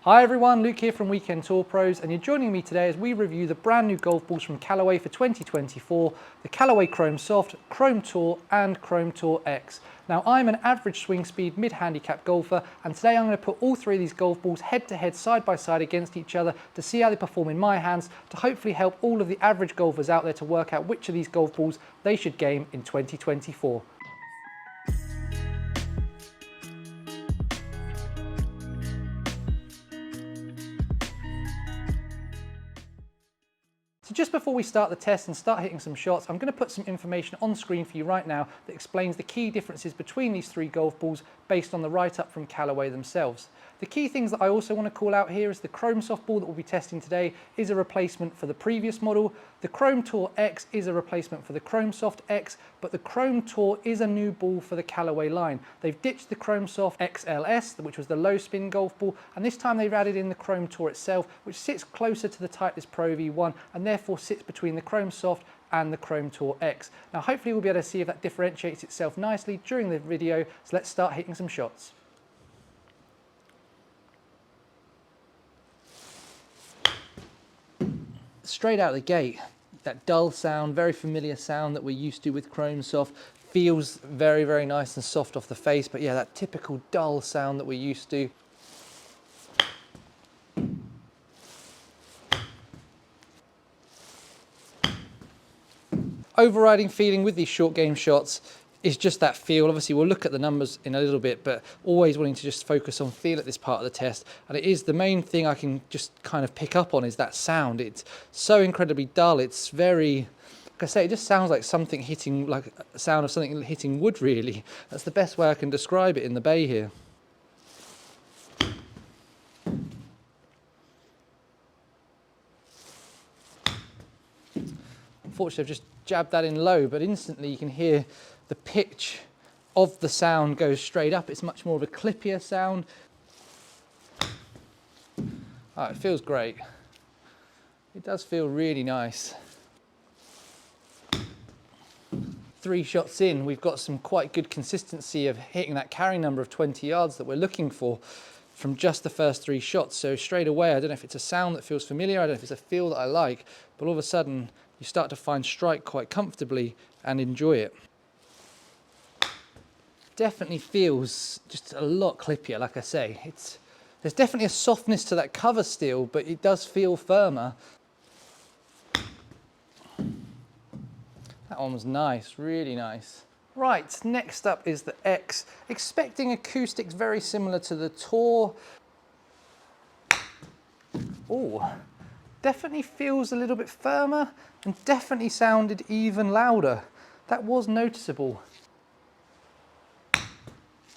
Hi everyone, Luke here from Weekend Tour Pros, and you're joining me today as we review the brand new golf balls from Callaway for 2024, the Callaway Chrome Soft, Chrome Tour and Chrome Tour X. Now I'm an average swing speed mid-handicap golfer, and today I'm going to put all three of these golf balls head to head, side by side against each other to see how they perform in my hands, to hopefully help all of the average golfers out there to work out which of these golf balls they should game in 2024. So just before we start the test and start hitting some shots, I'm going to put some information on screen for you right now that explains the key differences between these three golf balls based on the write-up from Callaway themselves. The key things that I also want to call out here is the Chrome Soft ball that we'll be testing today is a replacement for the previous model. The Chrome Tour X is a replacement for the Chrome Soft X, but the Chrome Tour is a new ball for the Callaway line. They've ditched the Chrome Soft XLS, which was the low spin golf ball, and this time they've added in the Chrome Tour itself, which sits closer to the Titleist Pro V1 and therefore sits between the Chrome Soft and the Chrome Tour X. Now hopefully we'll be able to see if that differentiates itself nicely during the video, so let's start hitting some shots. Straight out of the gate, that dull sound, very familiar sound that we're used to with Chrome Soft, feels very, very nice and soft off the face, but yeah, that typical dull sound that we're used to. Overriding feeling with these short game shots is just that feel. Obviously we'll look at the numbers in a little bit, but always wanting to just focus on feel at this part of the test, and it is the main thing I can just kind of pick up on is that sound. It's so incredibly dull. It's very, like I say, it just sounds like something hitting, like a sound of something hitting wood really. That's the best way I can describe it in the bay here. Unfortunately I've just jabbed that in low, but instantly you can hear the pitch of the sound goes straight up. It's much more of a clippier sound. Oh, it feels great. It does feel really nice. 3 shots in, we've got some quite good consistency of hitting that carry number of 20 yards that we're looking for from just the first 3 shots. So straight away, I don't know if it's a sound that feels familiar, I don't know if it's a feel that I like, but all of a sudden you start to find strike quite comfortably and enjoy it. Definitely feels just a lot clippier, like I say. There's definitely a softness to that cover still, but it does feel firmer. That one was nice, really nice. Right, next up is the X. Expecting acoustics very similar to the Tour. Oh, definitely feels a little bit firmer and definitely sounded even louder. That was noticeable.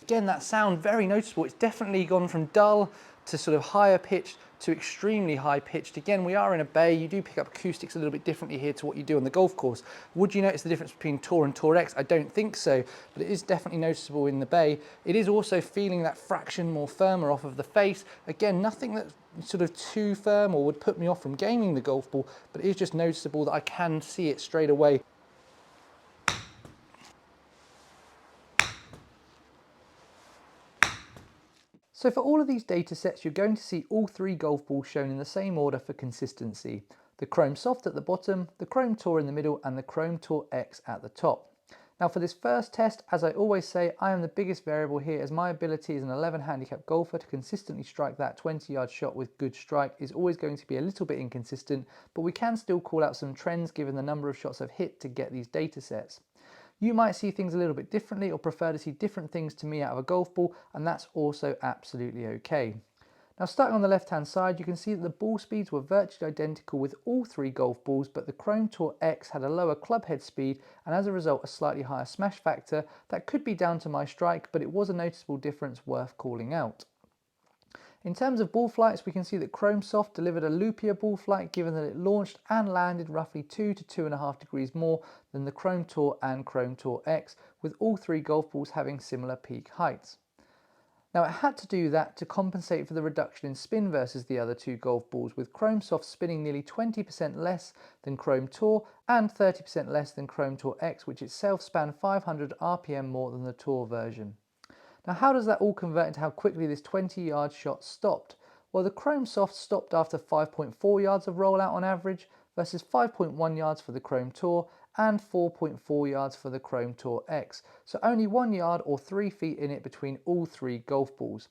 Again, that sound very noticeable. It's definitely gone from dull to sort of higher pitched to extremely high pitched. Again, we are in a bay. You do pick up acoustics a little bit differently here to what you do on the golf course. Would you notice the difference between Tour and Tour X? I don't think so, but it is definitely noticeable in the bay. It is also feeling that fraction more firmer off of the face. Again, nothing that's sort of too firm or would put me off from gaming the golf ball, but it is just noticeable that I can see it straight away. So for all of these data sets, you're going to see all 3 golf balls shown in the same order for consistency. The Chrome Soft at the bottom, the Chrome Tour in the middle, and the Chrome Tour X at the top. Now for this first test, as I always say, I am the biggest variable here, as my ability as an 11 handicap golfer to consistently strike that 20-yard shot with good strike is always going to be a little bit inconsistent, but we can still call out some trends given the number of shots I've hit to get these data sets. You might see things a little bit differently or prefer to see different things to me out of a golf ball, and that's also absolutely okay. Now starting on the left hand side, you can see that the ball speeds were virtually identical with all 3 golf balls, but the Chrome Tour X had a lower club head speed and as a result a slightly higher smash factor. That could be down to my strike, but it was a noticeable difference worth calling out. In terms of ball flights, we can see that Chrome Soft delivered a loopier ball flight given that it launched and landed roughly 2 to 2.5 degrees more than the Chrome Tour and Chrome Tour X, with all 3 golf balls having similar peak heights. Now it had to do that to compensate for the reduction in spin versus the other 2 golf balls, with Chrome Soft spinning nearly 20% less than Chrome Tour and 30% less than Chrome Tour X, which itself span 500 RPM more than the Tour version. Now how does that all convert into how quickly this 20-yard shot stopped? Well, the Chrome Soft stopped after 5.4 yards of rollout on average versus 5.1 yards for the Chrome Tour and 4.4 yards for the Chrome Tour X, so only 1 yard or 3 feet in it between all three golf balls.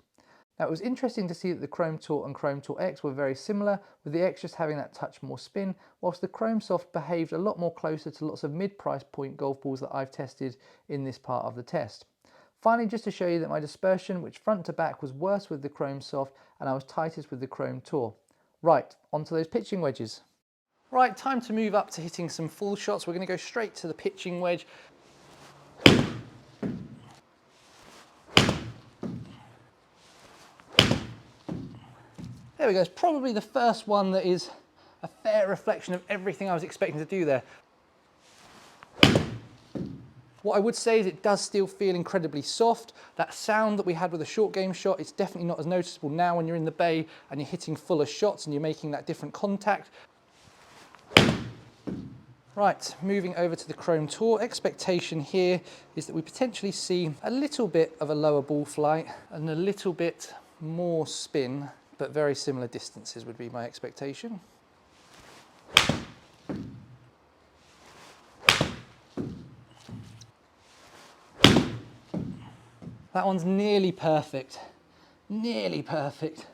Now, it was interesting to see that the Chrome Tour and Chrome Tour X were very similar, with the X just having that touch more spin, whilst the Chrome Soft behaved a lot more closer to lots of mid-price point golf balls that I've tested in this part of the test. Finally, just to show you that my dispersion, which front to back, was worse with the Chrome Soft and I was tightest with the Chrome Tour. Right, onto those pitching wedges. Right, time to move up to hitting some full shots. We're going to go straight to the pitching wedge. There we go, it's probably the first one that is a fair reflection of everything I was expecting to do there. What I would say is it does still feel incredibly soft. That sound that we had with a short game shot, it's definitely not as noticeable now when you're in the bay and you're hitting fuller shots and you're making that different contact. Right, moving over to the Chrome Tour. Expectation here is that we potentially see a little bit of a lower ball flight and a little bit more spin, but very similar distances would be my expectation. That one's nearly perfect. Nearly perfect.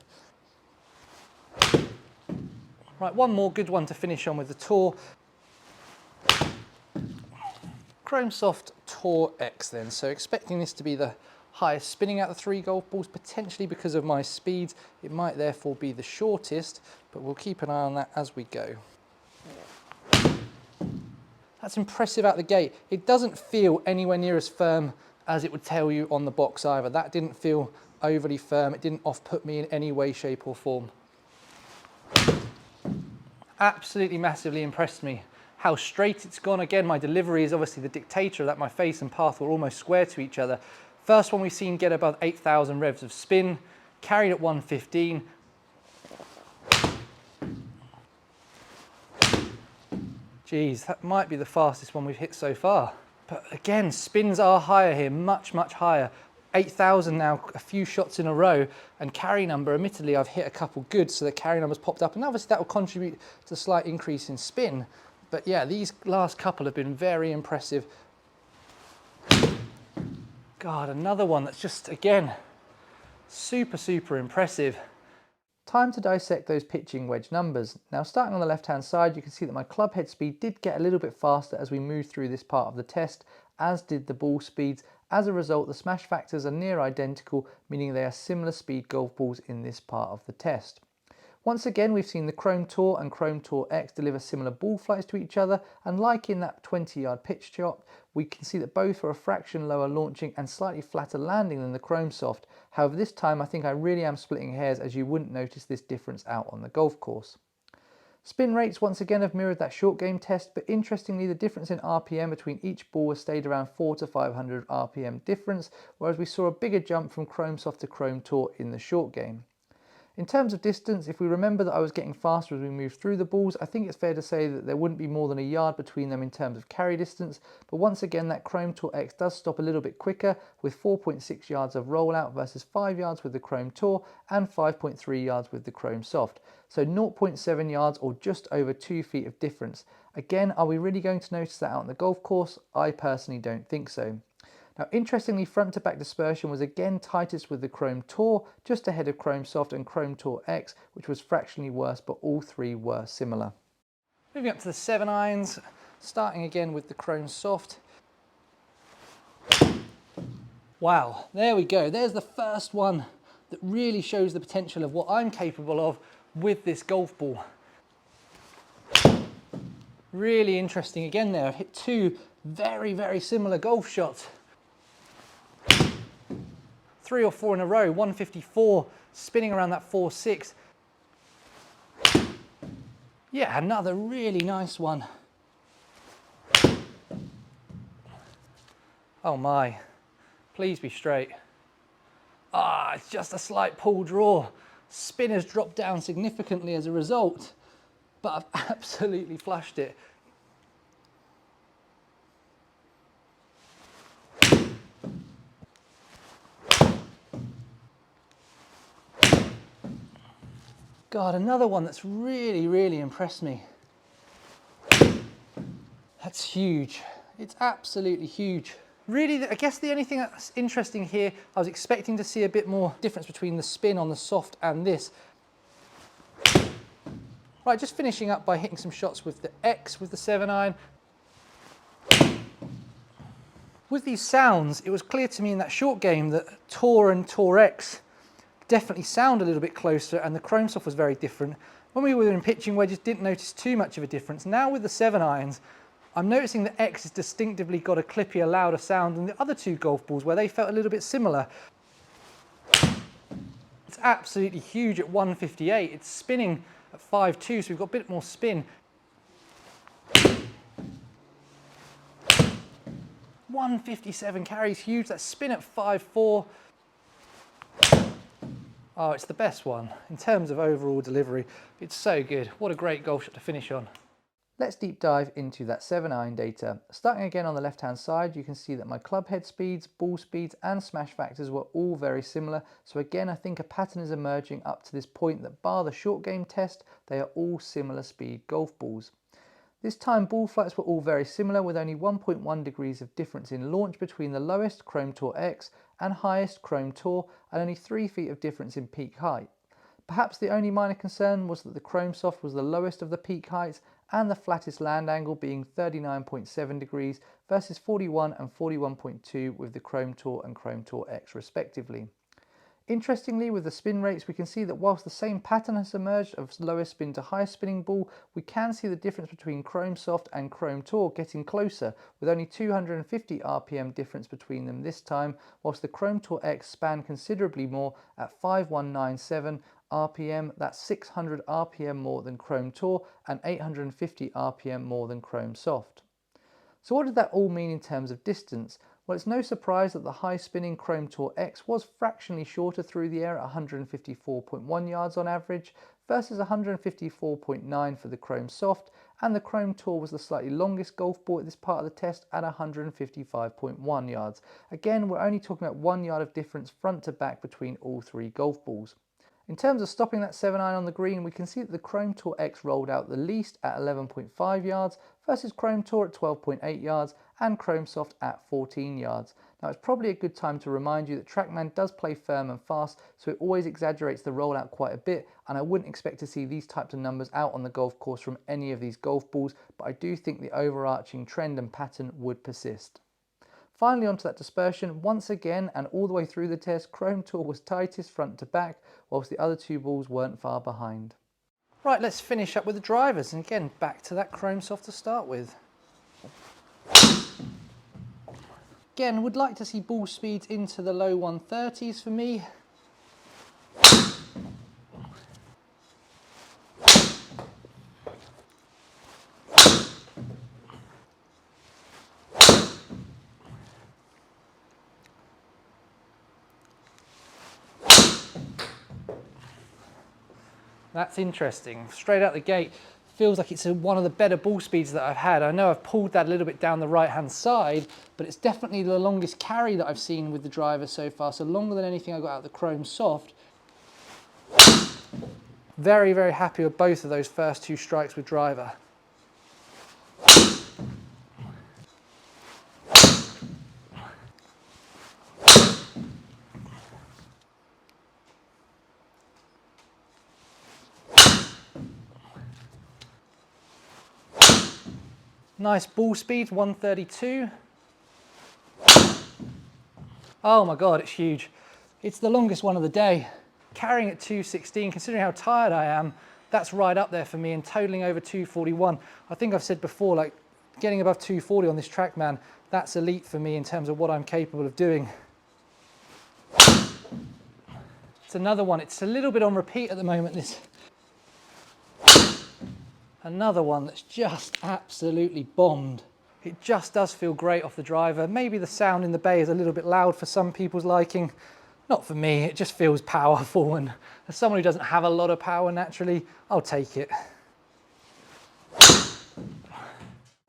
Right, one more good one to finish on with the Tour. Chrome Soft Tour X then. So expecting this to be the highest spinning out of the three golf balls, potentially because of my speeds. It might therefore be the shortest, but we'll keep an eye on that as we go. That's impressive out the gate. It doesn't feel anywhere near as firm as it would tell you on the box either. That didn't feel overly firm. It didn't off-put me in any way, shape or form. Absolutely massively impressed me. How straight it's gone. Again, my delivery is obviously the dictator of that. My face and path were almost square to each other. First one we've seen get above 8,000 revs of spin, carried at 115. Geez, that might be the fastest one we've hit so far. But again, spins are higher here, much, much higher. 8,000 now, a few shots in a row, and carry number, admittedly, I've hit a couple good, so the carry number's popped up, and obviously that will contribute to a slight increase in spin. But yeah, these last couple have been very impressive. God, another one that's just, again, super, super impressive. Time to dissect those pitching wedge numbers. Now, starting on the left-hand side, you can see that my club head speed did get a little bit faster as we moved through this part of the test, as did the ball speeds. As a result, the smash factors are near identical, meaning they are similar speed golf balls in this part of the test. Once again, we've seen the Chrome Tour and Chrome Tour X deliver similar ball flights to each other, and like in that 20-yard pitch shot, we can see that both are a fraction lower launching and slightly flatter landing than the Chrome Soft. However, this time I think I really am splitting hairs, as you wouldn't notice this difference out on the golf course. Spin rates once again have mirrored that short game test, but interestingly the difference in RPM between each ball has stayed around 400 to 500 RPM difference, whereas we saw a bigger jump from Chrome Soft to Chrome Tour in the short game. In terms of distance, if we remember that I was getting faster as we moved through the balls, I think it's fair to say that there wouldn't be more than a yard between them in terms of carry distance, but once again that Chrome Tour X does stop a little bit quicker with 4.6 yards of rollout versus 5 yards with the Chrome Tour and 5.3 yards with the Chrome Soft. So 0.7 yards or just over 2 feet of difference. Again, are we really going to notice that out on the golf course? I personally don't think so. Now, interestingly, front to back dispersion was again tightest with the Chrome Tour, just ahead of Chrome Soft and Chrome Tour X, which was fractionally worse, but all three were similar. Moving up to the 7 irons, starting again with the Chrome Soft. Wow, there we go. There's the first one that really shows the potential of what I'm capable of with this golf ball. Really interesting again there. I've hit two very, very similar golf shots. 3 or 4 in a row, 154, spinning around that 4.6. Yeah, another really nice one. Oh my, please be straight. Ah, it's just a slight pull draw. Spin has dropped down significantly as a result, but I've absolutely flushed it. God, another one that's really, really impressed me. That's huge. It's absolutely huge. Really, I guess the only thing that's interesting here, I was expecting to see a bit more difference between the spin on the soft and this. Right, just finishing up by hitting some shots with the X with the 7-iron. With these sounds, it was clear to me in that short game that Tour and Tour X definitely sound a little bit closer, and the Chrome Soft was very different. When we were in pitching wedges, didn't notice too much of a difference. Now with the 7-irons, I'm noticing that X has distinctively got a clippier, louder sound than the other two golf balls where they felt a little bit similar. It's absolutely huge at 158. It's spinning at 5.2, so we've got a bit more spin. 157 carries huge. That spin at 5.4. Oh, it's the best one in terms of overall delivery. It's so good. What a great golf shot to finish on. Let's deep dive into that 7-iron data. Starting again on the left-hand side, you can see that my club head speeds, ball speeds and smash factors were all very similar. So again, I think a pattern is emerging up to this point that bar the short game test, they are all similar speed golf balls. This time ball flights were all very similar, with only 1.1 degrees of difference in launch between the lowest Chrome Tour X and highest Chrome Tour, and only 3 feet of difference in peak height. Perhaps the only minor concern was that the Chrome Soft was the lowest of the peak heights and the flattest land angle being 39.7 degrees versus 41 and 41.2 with the Chrome Tour and Chrome Tour X respectively. Interestingly, with the spin rates, we can see that whilst the same pattern has emerged of lowest spin to highest spinning ball, we can see the difference between Chrome Soft and Chrome Tour getting closer, with only 250 RPM difference between them this time, whilst the Chrome Tour X spanned considerably more at 5197 RPM, that's 600 RPM more than Chrome Tour and 850 RPM more than Chrome Soft. So what did that all mean in terms of distance? Well, it's no surprise that the high spinning Chrome Tour X was fractionally shorter through the air at 154.1 yards on average versus 154.9 for the Chrome Soft, and the Chrome Tour was the slightly longest golf ball at this part of the test at 155.1 yards. Again, we're only talking about 1 yard of difference front to back between all three golf balls. In terms of stopping that 7-iron on the green, we can see that the Chrome Tour X rolled out the least at 11.5 yards versus Chrome Tour at 12.8 yards and Chrome Soft at 14 yards. Now, it's probably a good time to remind you that TrackMan does play firm and fast, so it always exaggerates the rollout quite a bit, and I wouldn't expect to see these types of numbers out on the golf course from any of these golf balls, but I do think the overarching trend and pattern would persist. Finally, onto that dispersion, once again and all the way through the test, Chrome Tour was tightest front to back, whilst the other two balls weren't far behind. Right, let's finish up with the drivers, and again, back to that Chrome Soft to start with. Again, would like to see ball speeds into the low 130s for me. That's interesting. Straight out the gate, feels like it's one of the better ball speeds that I've had. I know I've pulled that a little bit down the right-hand side, but it's definitely the longest carry that I've seen with the driver so far, so longer than anything I got out of the Chrome Soft. Very, very happy with both of those first two strikes with driver. Nice ball speed, 132. Oh my God, it's huge. It's the longest one of the day. Carrying at 216, considering how tired I am, that's right up there for me, and totaling over 241. I think I've said before, like getting above 240 on this TrackMan, that's elite for me in terms of what I'm capable of doing. It's another one, it's a little bit on repeat at the moment, this. Another one that's just absolutely bombed. It just does feel great off the driver. Maybe the sound in the bay is a little bit loud for some people's liking. Not for me, it just feels powerful, and as someone who doesn't have a lot of power naturally, I'll take it.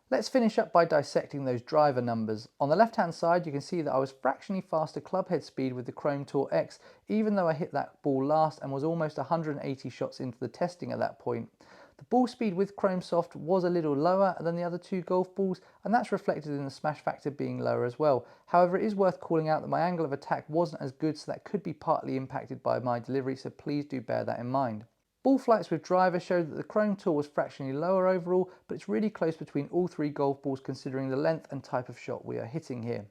Let's finish up by dissecting those driver numbers. On the left hand side you can see that I was fractionally faster clubhead speed with the Chrome Tour X, even though I hit that ball last and was almost 180 shots into the testing at that point. The ball speed with Chrome Soft was a little lower than the other two golf balls, and that's reflected in the smash factor being lower as well. However, it is worth calling out that my angle of attack wasn't as good, so that could be partly impacted by my delivery, so please do bear that in mind. Ball flights with driver showed that the Chrome Tour was fractionally lower overall, but it's really close between all three golf balls considering the length and type of shot we are hitting here.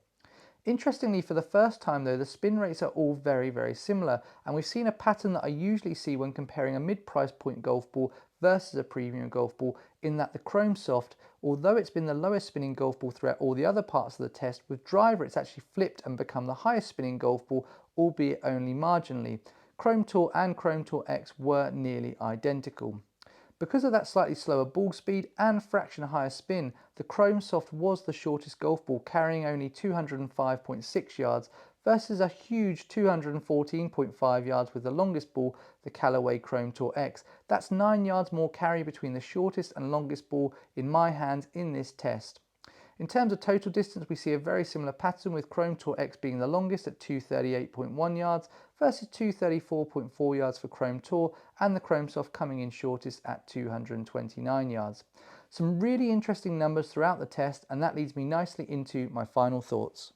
Interestingly, for the first time though, the spin rates are all very similar, and we've seen a pattern that I usually see when comparing a mid-price point golf ball versus a premium golf ball, in that the Chrome Soft, although it's been the lowest spinning golf ball throughout all the other parts of the test, with driver it's actually flipped and become the highest spinning golf ball, albeit only marginally. Chrome Tour and Chrome Tour X were nearly identical. Because of that slightly slower ball speed and fraction higher spin, the Chrome Soft was the shortest golf ball, carrying only 205.6 yards versus a huge 214.5 yards with the longest ball, the Callaway Chrome Tour X. That's 9 yards more carry between the shortest and longest ball in my hands in this test. In terms of total distance, we see a very similar pattern, with Chrome Tour X being the longest at 238.1 yards versus 234.4 yards for Chrome Tour, and the Chrome Soft coming in shortest at 229 yards. Some really interesting numbers throughout the test, and that leads me nicely into my final thoughts.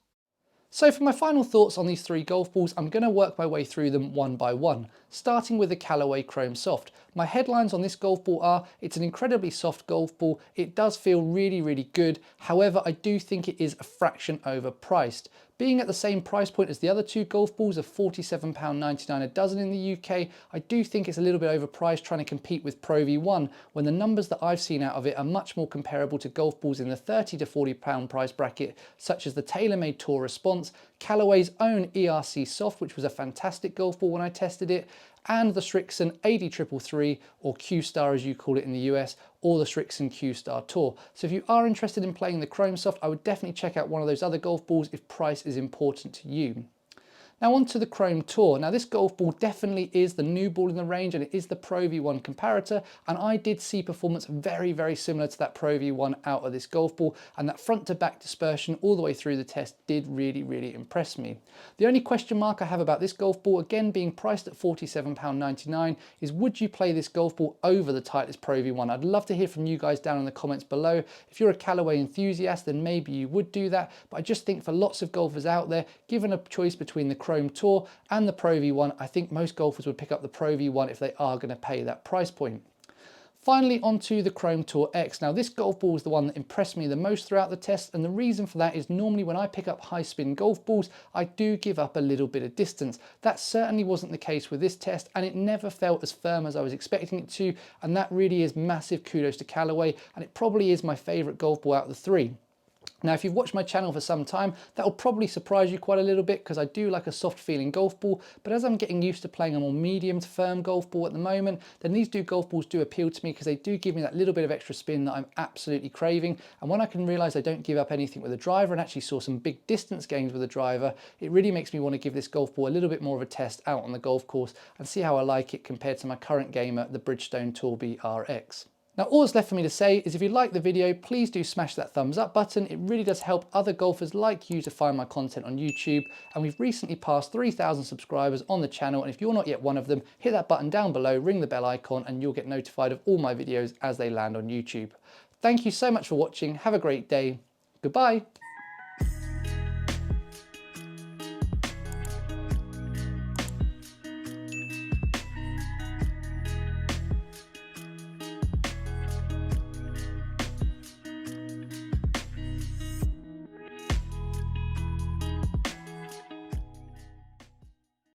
So for my final thoughts on these three golf balls, I'm going to work my way through them one by one, starting with the Callaway Chrome Soft. My headlines on this golf ball are: it's an incredibly soft golf ball, it does feel really good, however I do think it is a fraction overpriced. Being at the same price point as the other two golf balls of £47.99 a dozen in the UK, I do think it's a little bit overpriced trying to compete with Pro V1, when the numbers that I've seen out of it are much more comparable to golf balls in the £30 to £40 price bracket, such as the TaylorMade Tour Response, Callaway's own ERC Soft, which was a fantastic golf ball when I tested it, and the Srixon AD333, or Q-Star as you call it in the US, or the Srixon Q-Star Tour. So if you are interested in playing the Chrome Soft, I would definitely check out one of those other golf balls if price is important to you. Now on to the Chrome Tour. Now this golf ball definitely is the new ball in the range, and it is the Pro V1 comparator, and I did see performance very similar to that Pro V1 out of this golf ball, and that front to back dispersion all the way through the test did really impress me. The only question mark I have about this golf ball, again being priced at £47.99, is would you play this golf ball over the Titleist Pro V1? I'd love to hear from you guys down in the comments below. If you're a Callaway enthusiast, then maybe you would do that, but I just think for lots of golfers out there, given a choice between the Chrome Tour and the Pro V1, I think most golfers would pick up the Pro V1 if they are going to pay that price point. Finally, onto the Chrome Tour X. Now this golf ball was the one that impressed me the most throughout the test, and the reason for that is normally when I pick up high spin golf balls, I do give up a little bit of distance. That certainly wasn't the case with this test, and it never felt as firm as I was expecting it to, and that really is massive kudos to Callaway, and it probably is my favourite golf ball out of the three. Now, if you've watched my channel for some time, that will probably surprise you quite a little bit, because I do like a soft feeling golf ball, but as I'm getting used to playing a more medium to firm golf ball at the moment, then these two golf balls do appeal to me because they do give me that little bit of extra spin that I'm absolutely craving. And when I can realise I don't give up anything with a driver and actually saw some big distance gains with a driver, it really makes me want to give this golf ball a little bit more of a test out on the golf course and see how I like it compared to my current gamer, the Bridgestone Torbee RX. Now all that's left for me to say is if you like the video, please do smash that thumbs up button. It really does help other golfers like you to find my content on YouTube, and we've recently passed 3,000 subscribers on the channel, and if you're not yet one of them, hit that button down below, ring the bell icon, and you'll get notified of all my videos as they land on YouTube. Thank you so much for watching, have a great day, goodbye.